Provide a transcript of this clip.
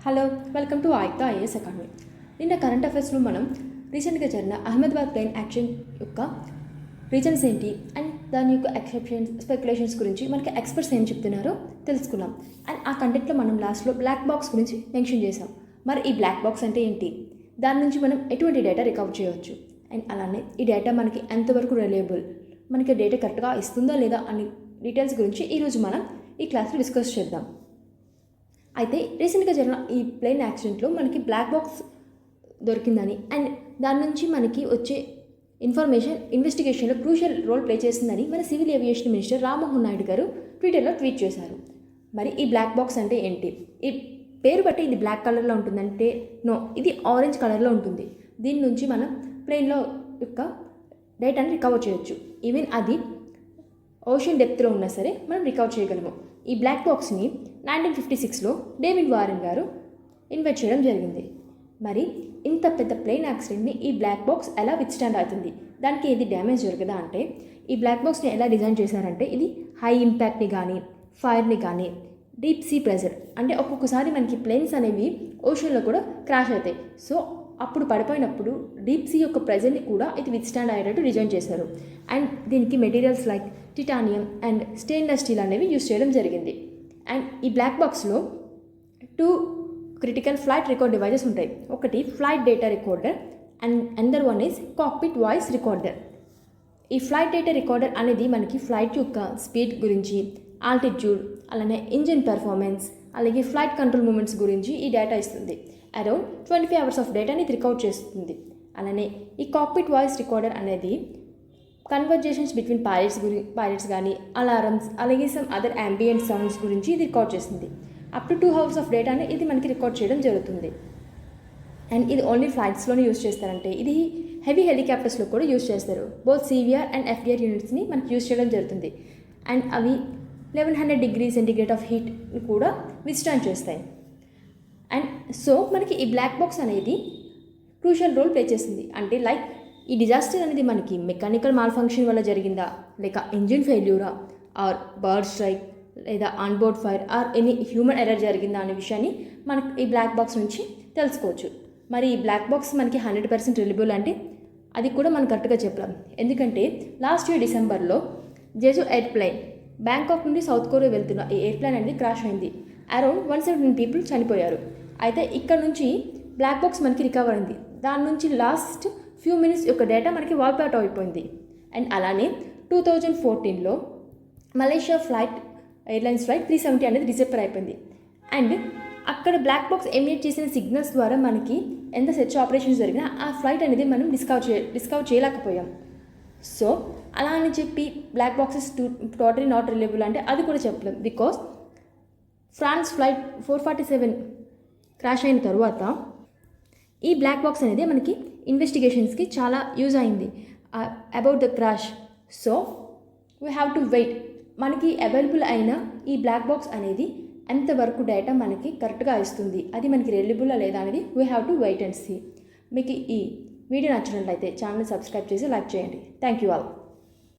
Hello, welcome to Ayuktha IAS academy. నిన్న current అఫైర్స్లో మనం రీసెంట్గా జరిగిన అహ్మదాబాద్ ప్లేన్ యాక్షన్ యొక్క రీజన్స్ ఏంటి అండ్ దాని యొక్క ఎక్సెప్షన్స్, స్పెక్యులేషన్స్ గురించి మనకి ఎక్స్పర్ట్స్ ఏం చెప్తున్నారో తెలుసుకున్నాం. అండ్ ఆ కంటెంట్లో మనం లాస్ట్లో బ్లాక్ బాక్స్ గురించి మెన్షన్ చేసాం. మరి ఈ బ్లాక్ బాక్స్ అంటే ఏంటి, దాని నుంచి మనం ఎటువంటి డేటా రికవర్ చేయవచ్చు, అండ్ అలానే ఈ డేటా మనకి ఎంతవరకు రిలయబుల్, మనకి డేటా కరెక్ట్గా ఇస్తుందా లేదా అనే డీటెయిల్స్ గురించి ఈరోజు మనం ఈ క్లాస్లో డిస్కస్ చేద్దాం. అయితే రీసెంట్గా జరిగిన ఈ ప్లేన్ యాక్సిడెంట్లో మనకి బ్లాక్ బాక్స్ దొరికిందని అండ్ దాని నుంచి మనకి వచ్చే ఇన్ఫర్మేషన్ ఇన్వెస్టిగేషన్లో క్రూషియల్ రోల్ ప్లే చేస్తుందని మన civil aviation minister Rammohan Naidu గారు ట్విట్టర్లో ట్వీట్ చేశారు. మరి ఈ బ్లాక్ బాక్స్ అంటే ఏంటి, ఈ పేరు బట్టి ఇది బ్లాక్ కలర్లో ఉంటుందంటే నో, ఇది ఆరెంజ్ కలర్లో ఉంటుంది. దీని నుంచి మనం ప్లేన్లో యొక్క డేటాని రికవర్ చేయొచ్చు. ఈవెన్ అది ఓషన్ డెప్త్లో ఉన్నా సరే మనం రికవర్ చేయగలము. ఈ బ్లాక్ బాక్స్ని 1956లో డేవిడ్ వారెన్ గారు ఇన్వెంట్ చేయడం జరిగింది. మరి ఇంత పెద్ద ప్లేన్ యాక్సిడెంట్ని ఈ బ్లాక్ బాక్స్ ఎలా విత్స్టాండ్ అవుతుంది, దానికి ఏది డ్యామేజ్ జరగదా అంటే ఈ బ్లాక్ బాక్స్ని ఎలా డిజైన్ చేశారంటే ఇది హై ఇంపాక్ట్ని కానీ ఫైర్ని కానీ డీప్ సీ ప్రెజర్ అంటే ఒక్కొక్కసారి మనకి ప్లేన్స్ అనేవి ఓషన్లో కూడా క్రాష్ అవుతాయి. సో అప్పుడు పడిపోయినప్పుడు డీప్ సీ యొక్క ప్రెజర్ని కూడా ఇది విత్స్టాండ్ అయ్యేటట్టు డిజైన్ చేశారు. అండ్ దీనికి materials like titanium and stainless steel అనేవి యూజ్ చేయడం జరిగింది. అండ్ ఈ బ్లాక్ బాక్స్లో 2 క్రిటికల్ ఫ్లైట్ రికార్డ్ డివైజెస్ ఉంటాయి. ఒకటి flight data recorder and another one is cockpit voice recorder. ఈ ఫ్లైట్ డేటా రికార్డర్ అనేది మనకి ఫ్లైట్ యొక్క స్పీడ్ గురించి, ఆల్టిట్యూడ్, అలానే ఇంజిన్ పెర్ఫార్మెన్స్, అలాగే ఫ్లైట్ కంట్రోల్ మూమెంట్స్ గురించి ఈ డేటా ఇస్తుంది. అరౌండ్ 25 hours ఆఫ్ డేటాని ఇది రికార్డ్ చేస్తుంది. అలానే ఈ కాక్పిట్ వాయిస్ రికార్డర్ అనేది కన్వర్జేషన్స్ బిట్వీన్ పైలట్స్ కానీ అలారమ్స్, అలాగే సమ్ అదర్ అంబియంట్ సౌండ్స్ గురించి ఇది రికార్డ్ చేస్తుంది. అప్ టు 2 hours ఆఫ్ డేటాని ఇది మనకి రికార్డ్ చేయడం జరుగుతుంది. అండ్ ఇది ఓన్లీ ఫ్లైట్స్లోనే యూజ్ చేస్తారంటే ఇది హెవీ హెలికాప్టర్స్లో కూడా యూజ్ చేస్తారు. బోత్ సివిఆర్ అండ్ ఎఫ్డిఆర్ యూనిట్స్ని మనకి యూజ్ చేయడం జరుగుతుంది. అండ్ అవి 1100 degrees సెంటిగ్రేడ్ ఆఫ్ హీట్ని కూడా విత్స్టాండ్ చేస్తాయి. అండ్ సో మనకి ఈ బ్లాక్ బాక్స్ అనేది క్రూషియల్ రోల్ ప్లే చేస్తుంది. అంటే లైక్ ఈ డిజాస్టర్ అనేది మనకి మెకానికల్ మాల్ ఫంక్షన్ వల్ల జరిగిందా, లేక ఇంజిన్ ఫెయిల్యూరా, ఆర్ బర్డ్ స్ట్రైక్, లేదా onboard fire, or any human error జరిగిందా అనే విషయాన్ని మనకి ఈ బ్లాక్ బాక్స్ నుంచి తెలుసుకోవచ్చు. మరి ఈ బ్లాక్ బాక్స్ మనకి 100% రిలయబుల్ అంటే అది కూడా మనం కరెక్ట్గా చెప్పలేం. ఎందుకంటే లాస్ట్ ఇయర్ డిసెంబర్లో జెజు ఎయిర్ప్లేన్ బ్యాంకాక్ నుండి సౌత్ కొరియా వెళ్తున్న ఈ ఎయిర్ప్లేన్ అనేది క్రాష్ అయింది. అరౌండ్ 117 people చనిపోయారు. అయితే ఇక్కడ నుంచి బ్లాక్ బాక్స్ మనకి రికవర్ అయింది. దాని నుంచి లాస్ట్ ఫ్యూ మినిట్స్ యొక్క డేటా మనకి వాయిప్ అవుట్ అయిపోయింది. అండ్ అలానే 2014లో మలేషియా ఎయిర్లైన్స్ ఫ్లైట్ 370 అనేది డిసెప్పర్ అయిపోయింది. అండ్ అక్కడ బ్లాక్ బాక్స్ ఎమిట్ చేసిన సిగ్నల్స్ ద్వారా మనకి ఎంత సెర్చ్ ఆపరేషన్స్ జరిగినా ఆ ఫ్లైట్ అనేది మనం డిస్కవర్ చేయలేకపోయాం. సో అలా అని చెప్పి black boxes totally not reliable అంటే అది కూడా చెప్పలేం. బికాస్ ఫ్రాన్స్ ఫ్లైట్ 447 క్రాష్ అయిన తర్వాత ఈ బ్లాక్ బాక్స్ అనేది మనకి ఇన్వెస్టిగేషన్స్కి చాలా యూజ్ అయింది about the crash. So we have to wait. మనకి అవైలబుల్ అయిన ఈ బ్లాక్ బాక్స్ అనేది ఎంతవరకు డేటా మనకి కరెక్ట్గా ఇస్తుంది, అది మనకి రిలయబుల్ లేదా అనేది we have to wait and see. మీకు ఈ వీడియో నచ్చినట్లయితే ఛానల్ని సబ్స్క్రైబ్ చేసి లైక్ చేయండి. Thank you all.